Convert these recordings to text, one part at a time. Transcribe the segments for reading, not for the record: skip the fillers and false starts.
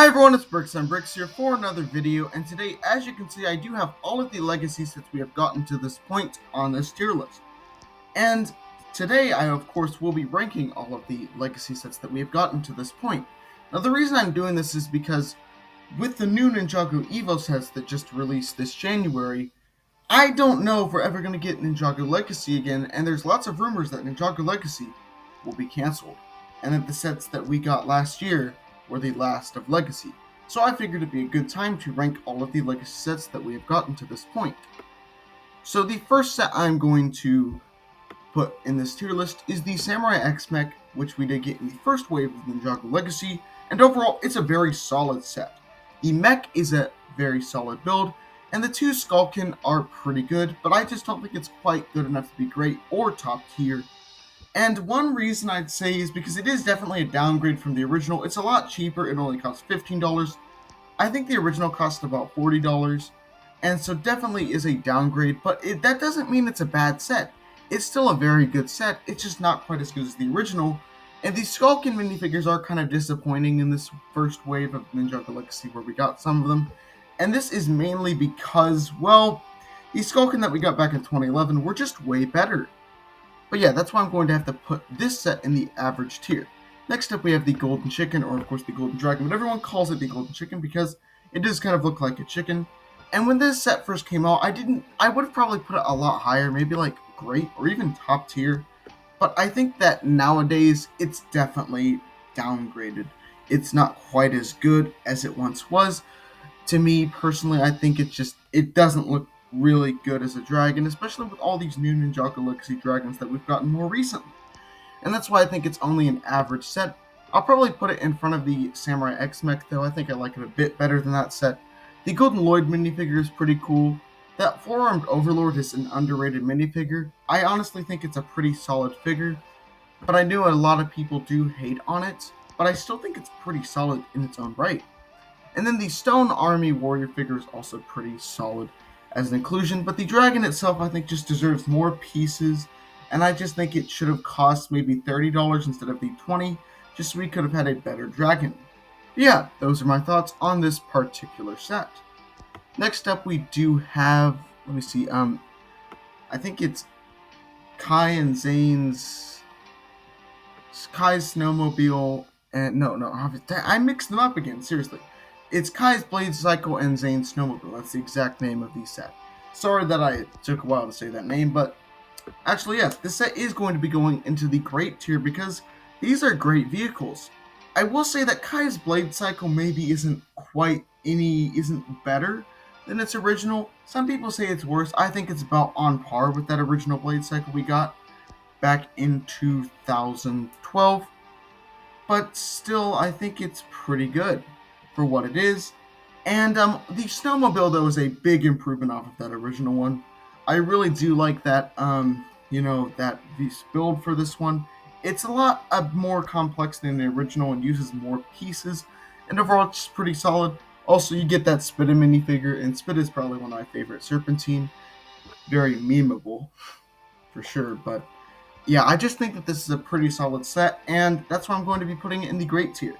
Hi everyone, it's Bricks on Bricks here for another video, and today, as you can see, I do have all of the legacy sets we have gotten to this point on this tier list. And today, I of course will be ranking all of the legacy sets that we have gotten to this point. Now the reason I'm doing this is because with the new Ninjago Evo sets that just released this January, I don't know if we're ever going to get Ninjago Legacy again, and there's lots of rumors that Ninjago Legacy will be cancelled, and that the sets that we got last year were the last of Legacy. So I figured it'd be a good time to rank all of the Legacy sets that we have gotten to this point. So the first set I'm going to put in this tier list is the Samurai X-Mech, which we did get in the first wave of Ninjago Legacy, and overall it's a very solid set. The mech is a very solid build, and the two Skulkin are pretty good, but I just don't think it's quite good enough to be great or top tier. And one reason I'd say is because it is definitely a downgrade from the original. It's a lot cheaper, it only costs $15. I think the original cost about $40, and so definitely is a downgrade, but that doesn't mean it's a bad set. It's still a very good set, it's just not quite as good as the original, and the Skulkin minifigures are kind of disappointing in this first wave of Ninjago Legacy where we got some of them, and this is mainly because, well, the Skulkin that we got back in 2011 were just way better. But yeah, that's why I'm going to have to put this set in the average tier. Next up we have the Golden Chicken, or of course the Golden Dragon, but everyone calls it the Golden Chicken because it does kind of look like a chicken. And when this set first came out, I would have probably put it a lot higher, maybe like great or even top tier. But I think that nowadays it's definitely downgraded. It's not quite as good as it once was. To me personally, I think it doesn't look really good as a dragon, especially with all these new Ninjago Legacy dragons that we've gotten more recently. And that's why I think it's only an average set. I'll probably put it in front of the Samurai X-Mech though. I think I like it a bit better than that set. The Golden Lloyd minifigure is pretty cool. That four-armed Overlord is an underrated minifigure. I honestly think it's a pretty solid figure, but I know a lot of people do hate on it, but I still think it's pretty solid in its own right. And then the Stone Army Warrior figure is also pretty solid as an inclusion, but the dragon itself I think just deserves more pieces, and I just think it should have cost maybe $30 instead of the $20, just so we could have had a better dragon. But yeah, those are my thoughts on this particular set. Next up we do have, let me see, I think it's Kai's Snowmobile, and no, I mixed them up again, seriously. It's Kai's Blade Cycle and Zayn's Snowmobile. That's the exact name of the set. Sorry that I took a while to say that name, but actually, yes, this set is going to be going into the great tier because these are great vehicles. I will say that Kai's Blade Cycle maybe isn't better than its original. Some people say it's worse. I think it's about on par with that original Blade Cycle we got back in 2012. But still, I think it's pretty good for what it is. And the Snowmobile though is a big improvement off of that original one. I really do like that that build for this one. It's a lot more complex than the original and uses more pieces, and overall it's pretty solid. Also, you get that Spitta minifigure, and Spitta is probably one of my favorite Serpentine. Very memeable for sure, but yeah, I just think that this is a pretty solid set, and that's why I'm going to be putting it in the great tier.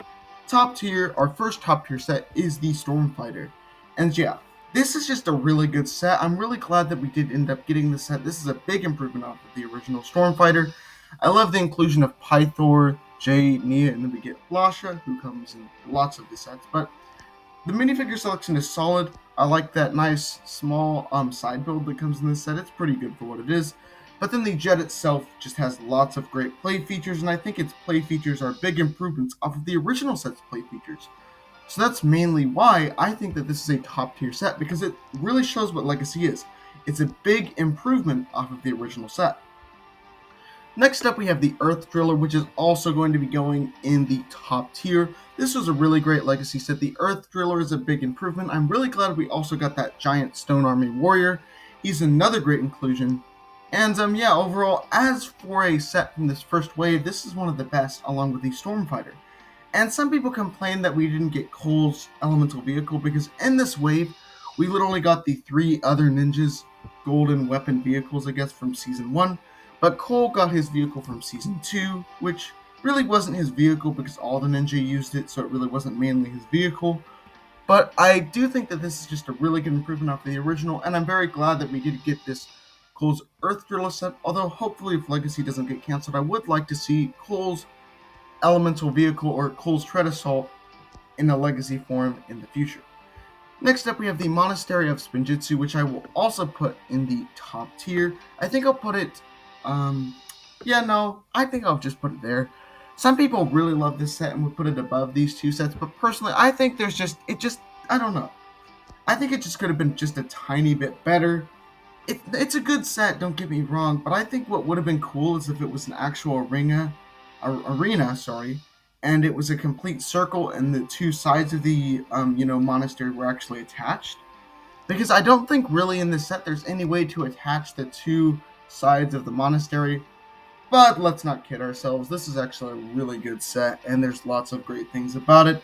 Top tier, our first top tier set is the Stormfighter. And yeah, this is just a really good set. I'm really glad that we did end up getting this set. This is a big improvement off of the original Stormfighter. I love the inclusion of Pythor, Jade, Nia, and then we get Lasha, who comes in lots of the sets. But the minifigure selection is solid. I like that nice small side build that comes in this set. It's pretty good for what it is. But then the jet itself just has lots of great play features, and I think its play features are big improvements off of the original set's play features. So that's mainly why I think that this is a top tier set, because it really shows what Legacy is. It's a big improvement off of the original set. Next up we have the Earth Driller, which is also going to be going in the top tier. This was a really great Legacy set. The Earth Driller is a big improvement. I'm really glad we also got that giant Stone Army Warrior. He's another great inclusion. And yeah, overall, as for a set from this first wave, this is one of the best, along with the Stormfighter. And some people complain that we didn't get Cole's elemental vehicle, because in this wave, we literally got the 3 other ninjas' golden weapon vehicles, I guess, from Season 1. But Cole got his vehicle from Season 2, which really wasn't his vehicle because all the ninja used it, so it really wasn't mainly his vehicle. But I do think that this is just a really good improvement off the original, and I'm very glad that we did get this Cole's Earth Driller set, although hopefully if Legacy doesn't get cancelled, I would like to see Cole's Elemental Vehicle or Cole's Tread Assault in a Legacy form in the future. Next up, we have the Monastery of Spinjitsu, which I will also put in the top tier. I think I'll put it, I think I'll just put it there. Some people really love this set and would put it above these two sets, but personally, I think I don't know. I think it just could have been just a tiny bit better. It's a good set, don't get me wrong, but I think what would have been cool is if it was an actual arena, and it was a complete circle and the two sides of the monastery were actually attached. Because I don't think really in this set there's any way to attach the two sides of the monastery. But let's not kid ourselves, this is actually a really good set and there's lots of great things about it.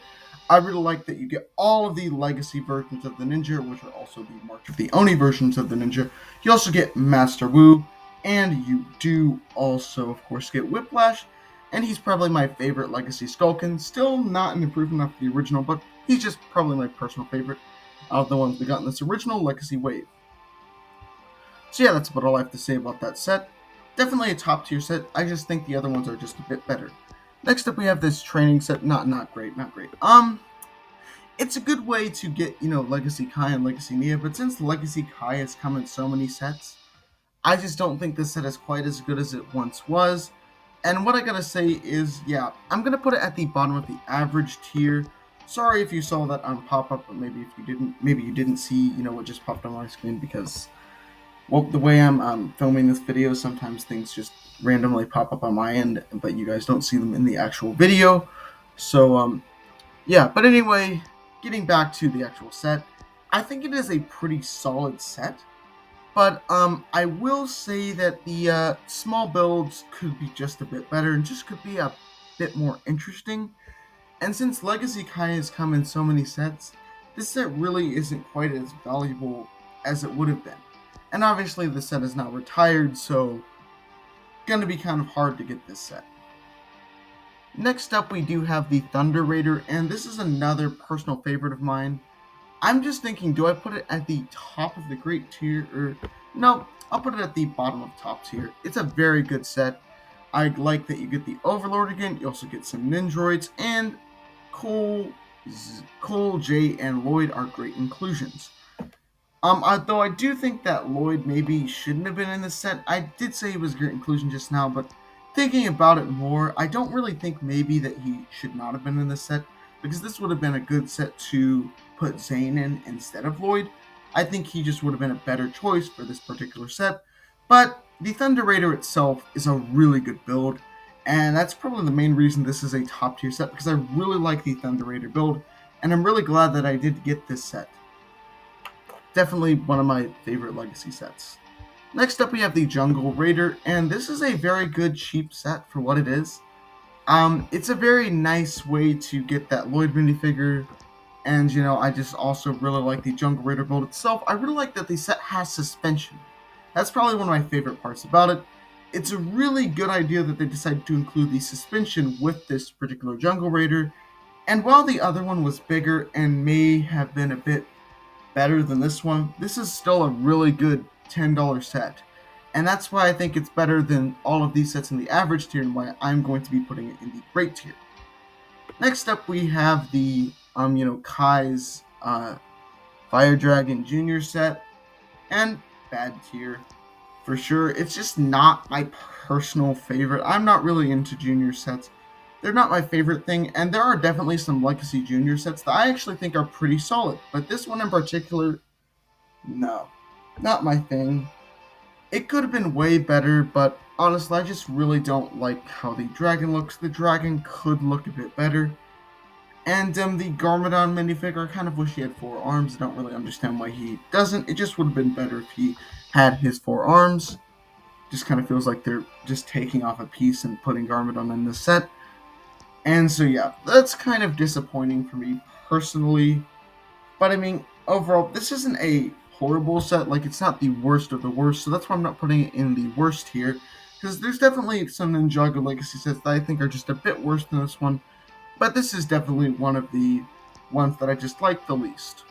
I really like that you get all of the legacy versions of the ninja, which are also the March of the Oni versions of the ninja. You also get Master Wu, and you do also, of course, get Whiplash. And he's probably my favorite Legacy Skulkin. Still not an improvement off the original, but he's just probably my personal favorite out of the ones we got in this original Legacy wave. So yeah, that's about all I have to say about that set. Definitely a top tier set. I just think the other ones are just a bit better. Next up, we have this training set. Not great. It's a good way to get, Legacy Kai and Legacy Nia, but since Legacy Kai has come in so many sets, I just don't think this set is quite as good as it once was. And what I gotta say is, yeah, I'm gonna put it at the bottom of the average tier. Sorry if you saw that pop up, but maybe you didn't see, what just popped on my screen because, well, the way I'm filming this video, sometimes things just randomly pop up on my end, but you guys don't see them in the actual video. So, yeah, but anyway, getting back to the actual set, I think it is a pretty solid set. But I will say that the small builds could be just a bit better and just could be a bit more interesting. And since Legacy Kai has come in so many sets, this set really isn't quite as valuable as it would have been. And obviously the set is now retired, so gonna be kind of hard to get this set. Next up, we do have the Thunder Raider, and this is another personal favorite of mine. I'm just thinking, do I put it at the top of the great tier, or no, I'll put it at the bottom of top tier. It's a very good set. I like that you get the Overlord again, you also get some Ninjroids, and Cole, Jay, and Lloyd are great inclusions. Though I do think that Lloyd maybe shouldn't have been in this set. I did say he was a great inclusion just now, but thinking about it more, I don't really think maybe that he should not have been in this set, because this would have been a good set to put Zayn in instead of Lloyd. I think he just would have been a better choice for this particular set. But the Thunder Raider itself is a really good build, and that's probably the main reason this is a top tier set, because I really like the Thunder Raider build, and I'm really glad that I did get this set. Definitely one of my favorite Legacy sets. Next up, we have the Jungle Raider, and this is a very good cheap set for what it is. It's a very nice way to get that Lloyd minifigure. And, I just also really like the Jungle Raider build itself. I really like that the set has suspension. That's probably one of my favorite parts about it. It's a really good idea that they decided to include the suspension with this particular Jungle Raider. And while the other one was bigger and may have been a bit better than this one, this is still a really good $10 set. And that's why I think it's better than all of these sets in the average tier and why I'm going to be putting it in the great tier. Next up, we have the Kai's Fire Dragon Jr. set, and bad tier for sure. It's just not my personal favorite. I'm not really into junior sets. They're not my favorite thing, and there are definitely some Legacy Junior sets that I actually think are pretty solid, but this one in particular, no, not my thing. It could have been way better, but honestly, I just really don't like how the dragon looks. The dragon could look a bit better. And the Garmadon minifigure, I kind of wish he had 4 arms. I don't really understand why he doesn't. It just would have been better if he had his 4 arms. Just kind of feels like they're just taking off a piece and putting Garmadon in the set. And so yeah, that's kind of disappointing for me personally. But I mean, overall, this isn't a horrible set. Like, it's not the worst of the worst, so that's why I'm not putting it in the worst tier. because there's definitely some Ninjago Legacy sets that I think are just a bit worse than this one, but this is definitely one of the ones that I just like the least.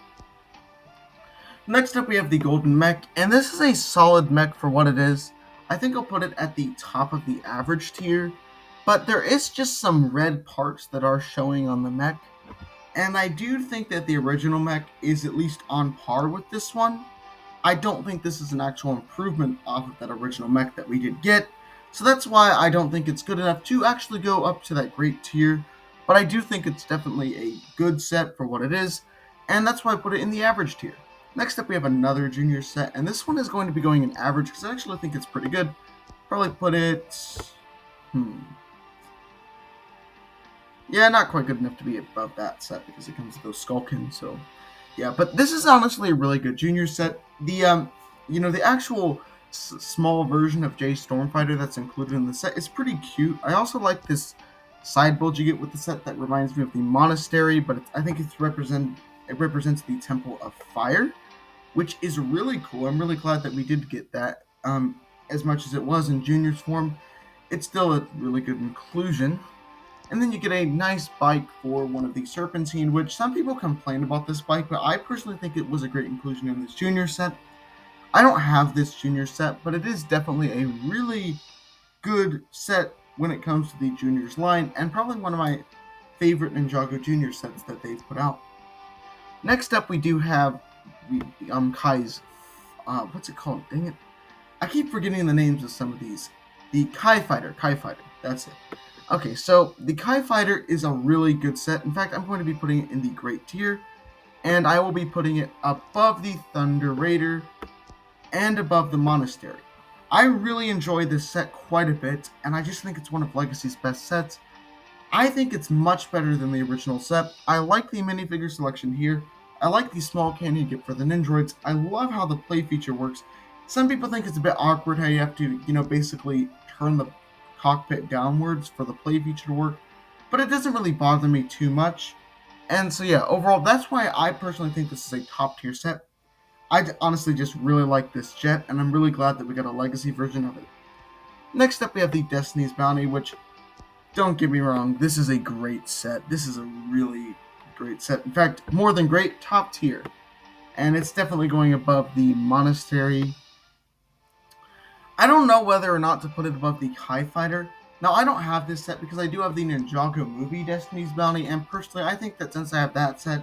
Next up we have the Golden Mech, and this is a solid mech for what it is. I think I'll put it at the top of the average tier, but there is just some red parts that are showing on the mech, and I do think that the original mech is at least on par with this one. I don't think this is an actual improvement off of that original mech that we did get, so that's why I don't think it's good enough to actually go up to that great tier, but I do think it's definitely a good set for what it is, and that's why I put it in the average tier. Next up we have another junior set, and this one is going to be going in average because I actually think it's pretty good. Probably put it... yeah, not quite good enough to be above that set because it comes with those Skulkin, so... yeah, but this is honestly a really good junior set. The, the actual small version of J Stormfighter that's included in the set is pretty cute. I also like this side build you get with the set that reminds me of the Monastery, but I think it represents the Temple of Fire, which is really cool. I'm really glad that we did get that. As much as it was in Junior's form, it's still a really good inclusion. And then you get a nice bike for one of the Serpentine, which some people complain about this bike, but I personally think it was a great inclusion in this Junior set. I don't have this Junior set, but it is definitely a really good set when it comes to the Juniors line, and probably one of my favorite Ninjago Junior sets that they've put out. Next up, we do have Kai's, what's it called? Dang it. I keep forgetting the names of some of these. The Kai Fighter, that's it. Okay, so the Kai Fighter is a really good set. In fact, I'm going to be putting it in the Great tier, and I will be putting it above the Thunder Raider and above the Monastery. I really enjoy this set quite a bit, and I just think it's one of Legacy's best sets. I think it's much better than the original set. I like the minifigure selection here. I like the small cannon you get for the Ninjroids. I love how the play feature works. Some people think it's a bit awkward how you have to, basically turn the cockpit downwards for the play feature to work, but it doesn't really bother me too much. And so yeah, overall, that's why I personally think this is a top tier set. I honestly just really like this jet, and I'm really glad that we got a Legacy version of it. Next up, we have the Destiny's Bounty, which, don't get me wrong, this is a great set. This is a really great set. In fact, more than great, top tier. And it's definitely going above the Monastery. I don't know whether or not to put it above the Kai Fighter. Now, I don't have this set because I do have the Ninjago movie Destiny's Bounty, and personally, I think that since I have that set,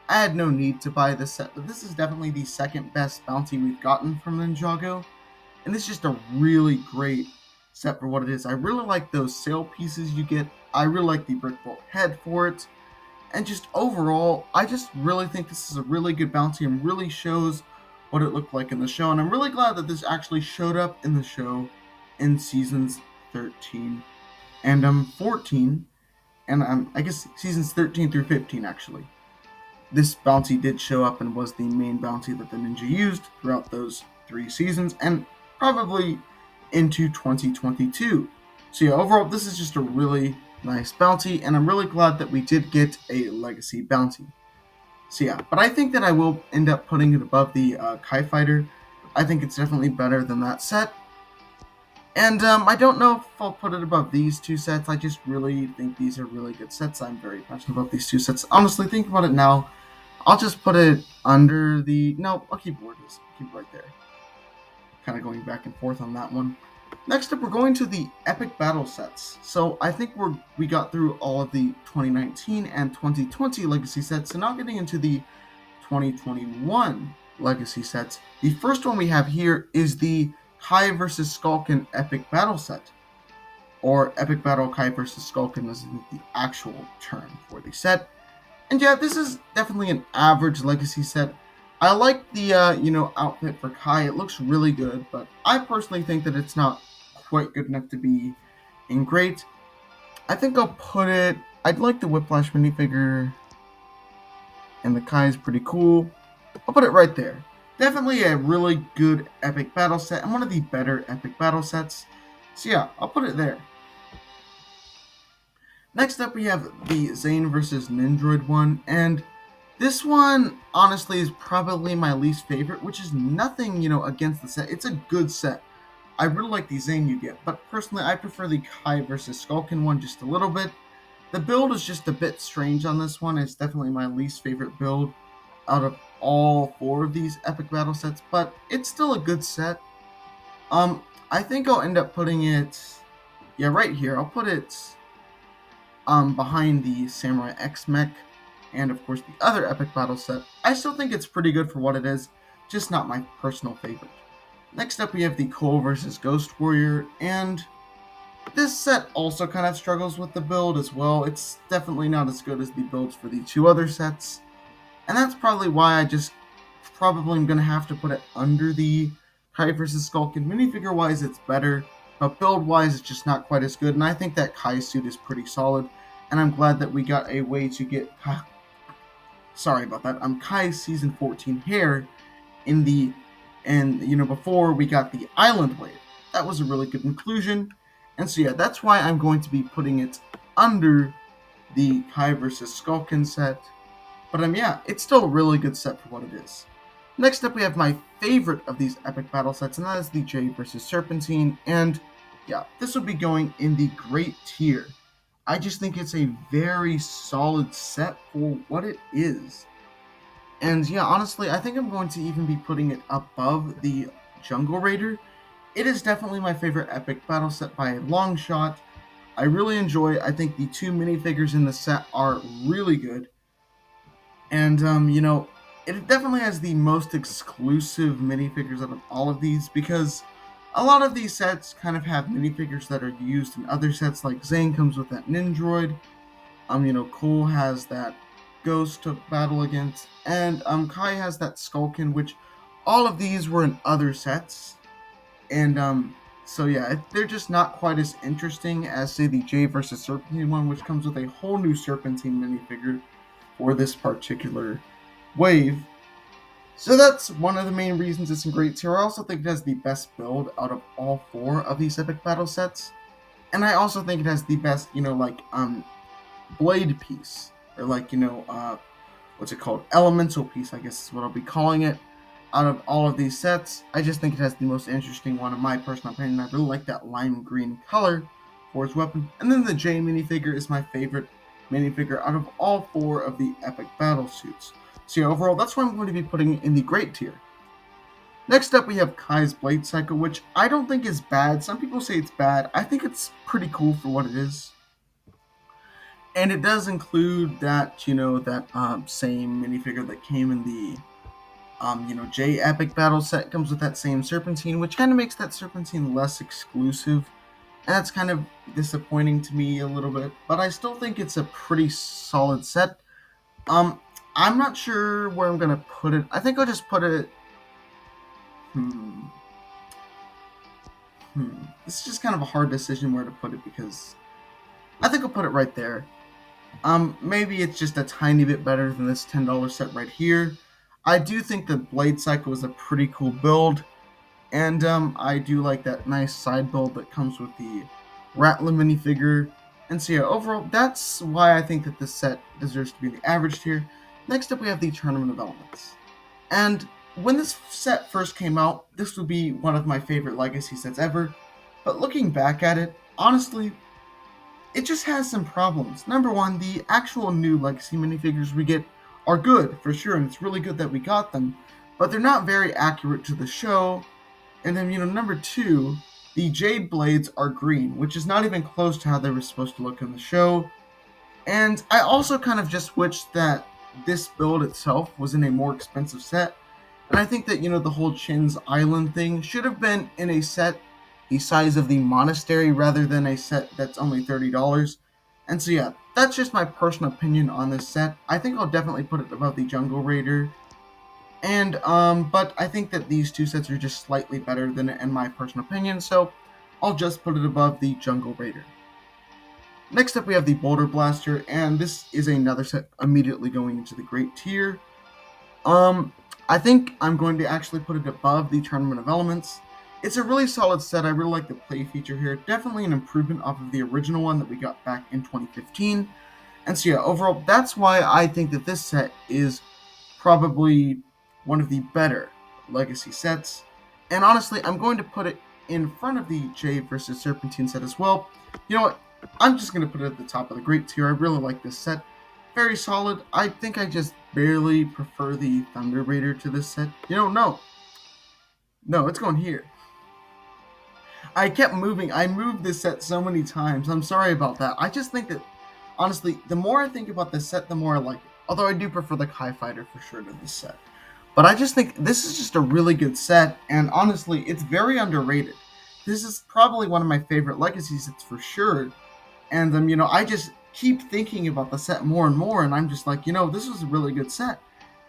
I had no need to buy this set, but this is definitely the second best bounty we've gotten from Ninjago, and it's just a really great set for what it is. I really like those sail pieces you get. I really like the brick bolt head for it, and just overall, I just really think this is a really good bounty and really shows what it looked like in the show, and I'm really glad that this actually showed up in the show in seasons 13 and 14, and I guess seasons 13 through 15 actually. This bounty did show up and was the main bounty that the ninja used throughout those 3 seasons and probably into 2022. So yeah, overall, this is just a really nice bounty, and I'm really glad that we did get a Legacy bounty. So yeah, but I think that I will end up putting it above the Kai Fighter. I think it's definitely better than that set. And I don't know if I'll put it above these 2 sets. I just really think these are really good sets. I'm very passionate about these 2 sets. Honestly, think about it now. I'll just put it under the... no, I'll keep it where it is. I'll keep it right there. Kind of going back and forth on that one. Next up, we're going to the Epic Battle sets. So I think we got through all of the 2019 and 2020 Legacy sets, so now getting into the 2021 Legacy sets. The first one we have here is the Kai vs. Skulkin Epic Battle set. Or Epic Battle Kai vs. Skulkin is the actual term for the set. And yeah, this is definitely an average Legacy set. I like the, outfit for Kai. It looks really good, but I personally think that it's not quite good enough to be in great. I think I'll put it... I'd like the Whiplash minifigure, and the Kai is pretty cool. I'll put it right there. Definitely a really good Epic Battle set, and one of the better Epic Battle sets. So yeah, I'll put it there. Next up, we have the Zayn vs. Ninjroid one, and this one, honestly, is probably my least favorite, which is nothing, against the set. It's a good set. I really like the Zayn you get, but personally I prefer the Kai versus Skulkin one just a little bit. The build is just a bit strange on this one. It's definitely my least favorite build out of all 4 of these epic battle sets, but it's still a good set. I think I'll end up putting it, yeah, right here. I'll put it behind the Samurai X-Mech and of course the other epic battle set. I still think it's pretty good for what it is, just not my personal favorite. Next up we have the Cole versus Ghost Warrior, and this set also kind of struggles with the build as well. It's definitely not as good as the builds for the 2 other sets, and that's probably why I just probably am going to have to put it under the Kai vs. Skulkin. Minifigure wise it's better, but build wise it's just not quite as good, and I think that Kai suit is pretty solid, and I'm glad that we got a way to get sorry about that, Kai's season 14 hair in the, and before we got the Island Wave. That was a really good inclusion, and so yeah, that's why I'm going to be putting it under the Kai vs. Skulkin set. But yeah, it's still a really good set for what it is. Next up we have my favorite of these epic battle sets, and that is the Jade vs. Serpentine, and yeah, this will be going in the great tier. I just think it's a very solid set for what it is. And yeah, honestly, I think I'm going to even be putting it above the Jungle Raider. It is definitely my favorite epic battle set by a long shot. I really enjoy it. I think the 2 minifigures in the set are really good. And, it definitely has the most exclusive minifigures out of all of these, because a lot of these sets kind of have minifigures that are used in other sets, like Zayn comes with that Ninjroid, Cole has that Ghost to battle against, and Kai has that Skulkin, which all of these were in other sets, and so yeah, they're just not quite as interesting as, say, the Jade vs. Serpentine one, which comes with a whole new Serpentine minifigure for this particular wave. So that's one of the main reasons it's in great tier. I also think it has the best build out of all 4 of these epic battle sets, and I also think it has the best, blade piece, or what's it called? Elemental piece, I guess is what I'll be calling it. Out of all of these sets, I just think it has the most interesting one, in my personal opinion. I really like that lime green color for its weapon. And then the J minifigure is my favorite minifigure out of all 4 of the epic battle suits. So yeah, overall, that's why I'm going to be putting it in the great tier. Next up, we have Kai's Blade Cycle, which I don't think is bad. Some people say it's bad. I think it's pretty cool for what it is. And it does include that, that same minifigure that came in the, J Epic Battle set. Comes with that same Serpentine, which kind of makes that Serpentine less exclusive. And that's kind of disappointing to me a little bit. But I still think it's a pretty solid set. I'm not sure where I'm going to put it. I think I'll just put it... This is just kind of a hard decision where to put it, because I think I'll put it right there. Maybe it's just a tiny bit better than this $10 set right here. I do think the Blade Cycle is a pretty cool build, and I do like that nice side build that comes with the Rattler minifigure. And so yeah, overall, that's why I think that this set deserves to be in the average tier. Next up, we have the Tournament of Elements. And when this set first came out, this would be one of my favorite Legacy sets ever. But looking back at it, honestly, it just has some problems. Number one, the actual new Legacy minifigures we get are good, for sure, and it's really good that we got them. But they're not very accurate to the show. And then, number two, the Jade Blades are green, which is not even close to how they were supposed to look in the show. And I also kind of just wished that this build itself was in a more expensive set. And I think that, the whole Chin's Island thing should have been in a set the size of the Monastery rather than a set that's only $30. And so yeah, that's just my personal opinion on this set. I think I'll definitely put it above the Jungle Raider. And, but I think that these 2 sets are just slightly better than it in my personal opinion, so I'll just put it above the Jungle Raider. Next up, we have the Boulder Blaster, and this is another set immediately going into the great tier. I think I'm going to actually put it above the Tournament of Elements. It's a really solid set. I really like the play feature here. Definitely an improvement off of the original one that we got back in 2015. And so yeah, overall, that's why I think that this set is probably one of the better Legacy sets. And honestly, I'm going to put it in front of the Jade versus Serpentine set as well. You know what? I'm just going to put it at the top of the great tier. I really like this set. Very solid. I think I just barely prefer the Thunder Raider to this set. No, it's going here. I kept moving. I moved this set so many times. I'm sorry about that. I just think that, honestly, the more I think about this set, the more I like it. Although I do prefer the Kai Fighter for sure to this set. But I just think this is just a really good set, and honestly, it's very underrated. This is probably one of my favorite Legacy sets for sure. And, I just keep thinking about the set more and more, and I'm just like, this was a really good set.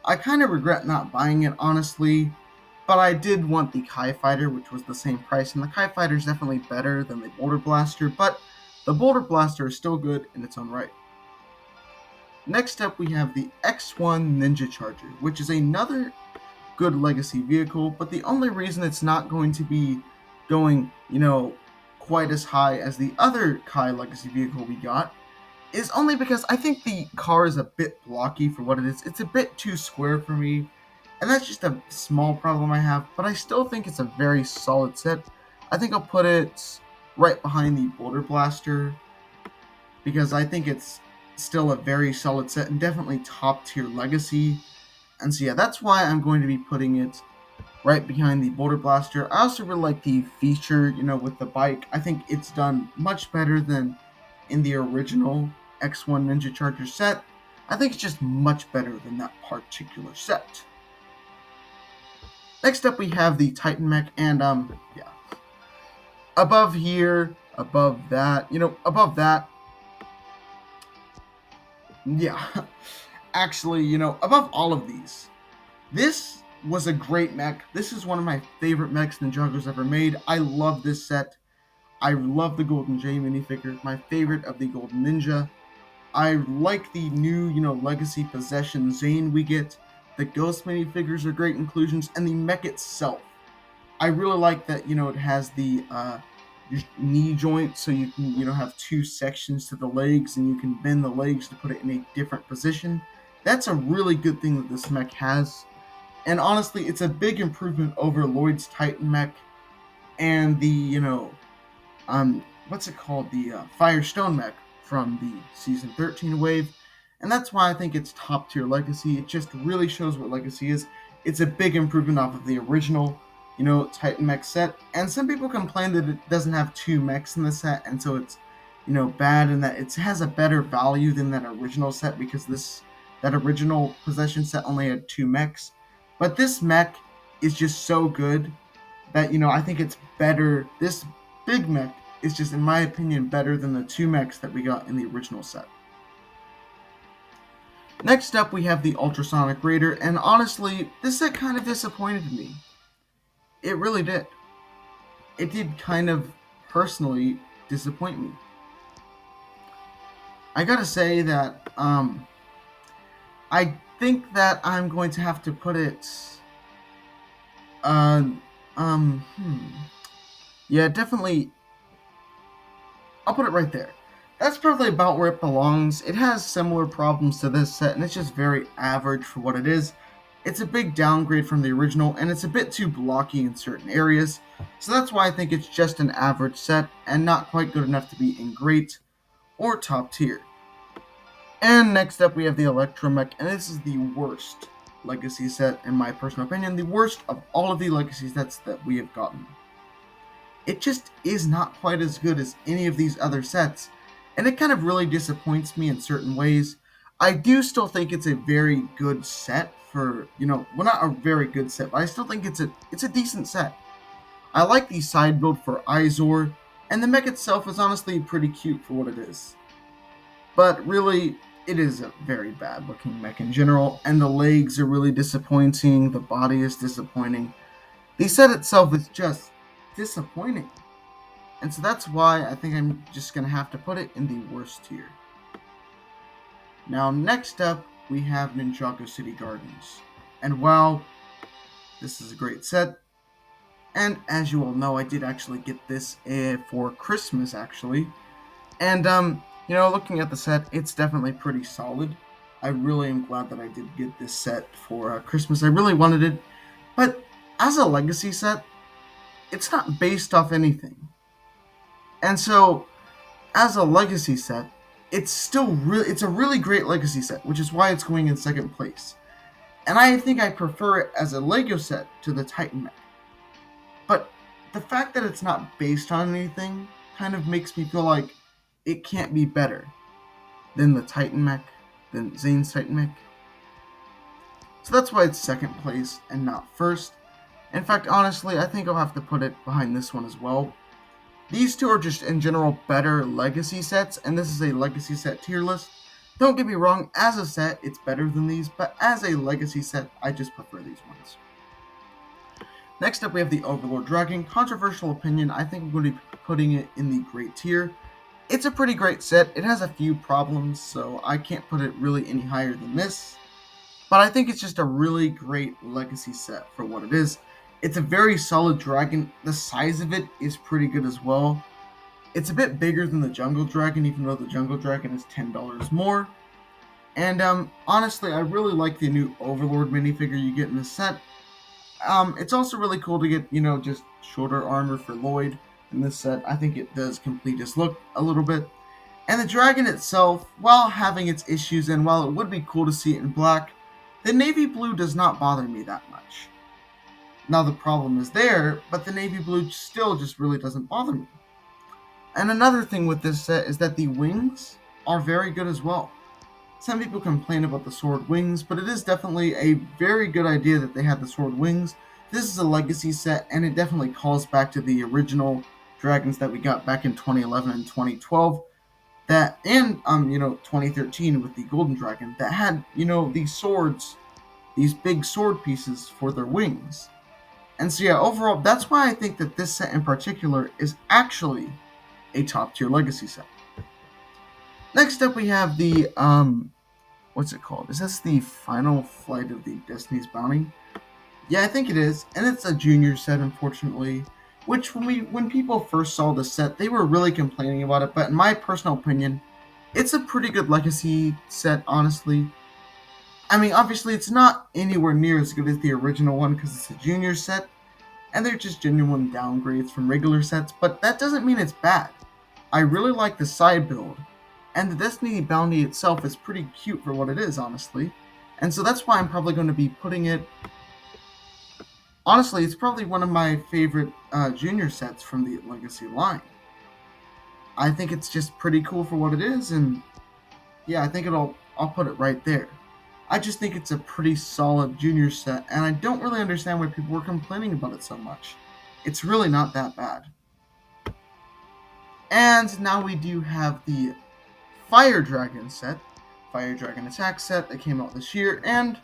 I kind of regret not buying it, honestly. But I did want the Kai Fighter, which was the same price, and the Kai Fighter is definitely better than the Boulder Blaster, but the Boulder Blaster is still good in its own right. Next up, we have the X1 Ninja Charger, which is another good Legacy vehicle, but the only reason it's not going to be going, quite as high as the other Kai Legacy vehicle we got is only because I think the car is a bit blocky for what it is. It's a bit too square for me. And that's just a small problem I have, but I still think it's a very solid set. I think I'll put it right behind the Boulder Blaster, because I think it's still a very solid set and definitely top tier Legacy. And so yeah, that's why I'm going to be putting it right behind the Boulder Blaster. I also really like the feature, with the bike. I think it's done much better than in the original X1 Ninja Charger set. I think it's just much better than that particular set. Next up, we have the Titan Mech, and, above here, above that, actually, above all of these, this was a great mech. This is one of my favorite mechs Ninjago's ever made. I love this set. I love the Golden J minifigure, my favorite of the Golden Ninja. I like the new, Legacy Possession Zayn we get. The Ghost minifigures are great inclusions, and the mech itself. I really like that, it has the knee joint, so you can, have two sections to the legs, and you can bend the legs to put it in a different position. That's a really good thing that this mech has. And honestly, it's a big improvement over Lloyd's Titan mech and the, what's it called? The Firestone mech from the Season 13 wave. And that's why I think it's top tier Legacy. It just really shows what Legacy is. It's a big improvement off of the original, Titan mech set. And some people complain that it doesn't have two mechs in the set, and so it's, bad, and that it has a better value than that original set, because that original Possession set only had two mechs. But this mech is just so good that, I think it's better. This big mech is just, in my opinion, better than the two mechs that we got in the original set. Next up, we have the Ultrasonic Reader, and honestly, this set kind of disappointed me. It really did. It did kind of personally disappoint me. I gotta say that, I think that I'm going to have to put it, yeah, definitely, I'll put it right there. That's probably about where it belongs. It has similar problems to this set, and it's just very average for what it is. It's a big downgrade from the original, and it's a bit too blocky in certain areas. So that's why I think it's just an average set, and not quite good enough to be in great or top tier. And next up, we have the Electromech, and this is the worst Legacy set, in my personal opinion. The worst of all of the Legacy sets that we have gotten. It just is not quite as good as any of these other sets. And it kind of really disappoints me in certain ways. I do still think it's a very good set for, well, not a very good set, but I still think it's a decent set. I like the side build for Izor, and the mech itself is honestly pretty cute for what it is. But really, it is a very bad looking mech in general, and the legs are really disappointing, the body is disappointing. The set itself is just disappointing. And so that's why I think I'm just going to have to put it in the worst tier. Now, next up, we have Ninjago City Gardens. And wow, this is a great set. And as you all know, I did actually get this for Christmas, actually. And, looking at the set, it's definitely pretty solid. I really am glad that I did get this set for Christmas. I really wanted it. But as a Legacy set, it's not based off anything. And so, as a legacy set, it's a really great legacy set, which is why it's going in second place. And I think I prefer it as a Lego set to the Titan Mech. But the fact that it's not based on anything kind of makes me feel like it can't be better than the Titan Mech, than Zayn's Titan Mech. So that's why it's second place and not first. In fact, honestly, I think I'll have to put it behind this one as well. These two are just in general better legacy sets, and this is a legacy set tier list. Don't get me wrong, as a set, it's better than these, but as a legacy set, I just prefer these ones. Next up, we have the Overlord Dragon. Controversial opinion, I think I'm going to be putting it in the great tier. It's a pretty great set. It has a few problems, so I can't put it really any higher than this. But I think it's just a really great legacy set for what it is. It's a very solid dragon. The size of it is pretty good as well. It's a bit bigger than the Jungle Dragon, even though the Jungle Dragon is $10 more. And honestly, I really like the new Overlord minifigure you get in the set. It's also really cool to get, just shorter armor for Lloyd in this set. I think it does complete his look a little bit. And the dragon itself, while having its issues and while it would be cool to see it in black, the navy blue does not bother me that much. Now the problem is there, but the navy blue still just really doesn't bother me. And another thing with this set is that the wings are very good as well. Some people complain about the sword wings, but it is definitely a very good idea that they had the sword wings. This is a legacy set, and it definitely calls back to the original dragons that we got back in 2011 and 2012. And 2013 with the Golden Dragon that had, these swords, these big sword pieces for their wings. And so yeah, overall, that's why I think that this set in particular is actually a top tier legacy set. Next up we have the, what's it called? Is this the final flight of the Destiny's Bounty? Yeah, I think it is, and it's a junior set, unfortunately, which when people first saw the set, they were really complaining about it, but in my personal opinion, it's a pretty good legacy set, honestly. I mean, obviously, it's not anywhere near as good as the original one because it's a junior set, and they're just genuine downgrades from regular sets, but that doesn't mean it's bad. I really like the side build, and the Destiny Bounty itself is pretty cute for what it is, honestly, and so that's why I'm probably going to be putting it... Honestly, it's probably one of my favorite junior sets from the Legacy line. I think it's just pretty cool for what it is, and yeah, I think I'll put it right there. I just think it's a pretty solid junior set, and I don't really understand why people were complaining about it so much. It's really not that bad. And now we do have the Fire Dragon set, Fire Dragon Attack set that came out this year, and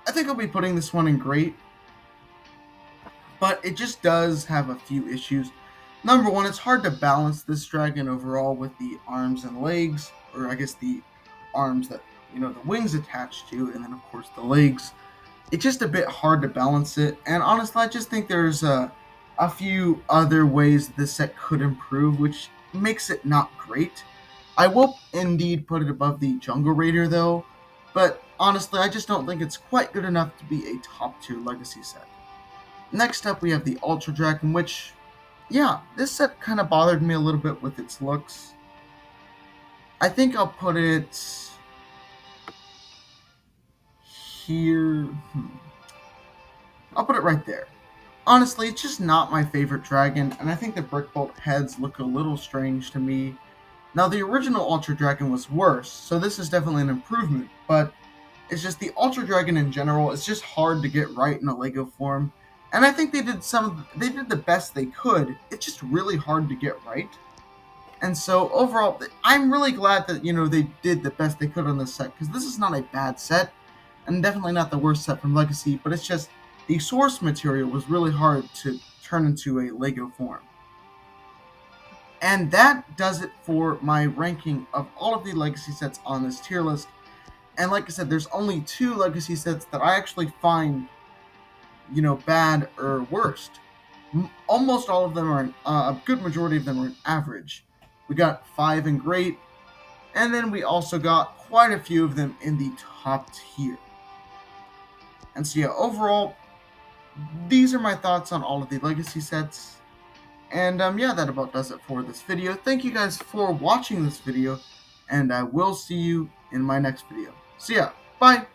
I think I'll be putting this one in great, but it just does have a few issues. Number one, it's hard to balance this dragon overall with the arms and legs, or I guess the arms that, the wings attached to, and then of course the legs. It's just a bit hard to balance it, and honestly, I just think there's a few other ways this set could improve, which makes it not great. I will indeed put it above the Jungle Raider though, but honestly, I just don't think it's quite good enough to be a top tier legacy set. Next up, we have the Ultra Dragon, which, yeah, this set kind of bothered me a little bit with its looks. I think I'll put it here. I'll put it right there. Honestly, it's just not my favorite dragon, and I think the brick bolt heads look a little strange to me. Now, the original Ultra Dragon was worse, so this is definitely an improvement, but it's just the Ultra Dragon in general, it's just hard to get right in a Lego form. And I think they did the best they could. It's just really hard to get right. And so overall, I'm really glad that, they did the best they could on this set, because this is not a bad set, and definitely not the worst set from Legacy, but it's just the source material was really hard to turn into a Lego form. And that does it for my ranking of all of the Legacy sets on this tier list. And like I said, there's only 2 Legacy sets that I actually find, bad or worst. Almost all of them are, a good majority of them are an average. We got 5 in great, and then we also got quite a few of them in the top tier. And so yeah, overall, these are my thoughts on all of the legacy sets. And yeah, that about does it for this video. Thank you guys for watching this video, and I will see you in my next video. See ya. Bye.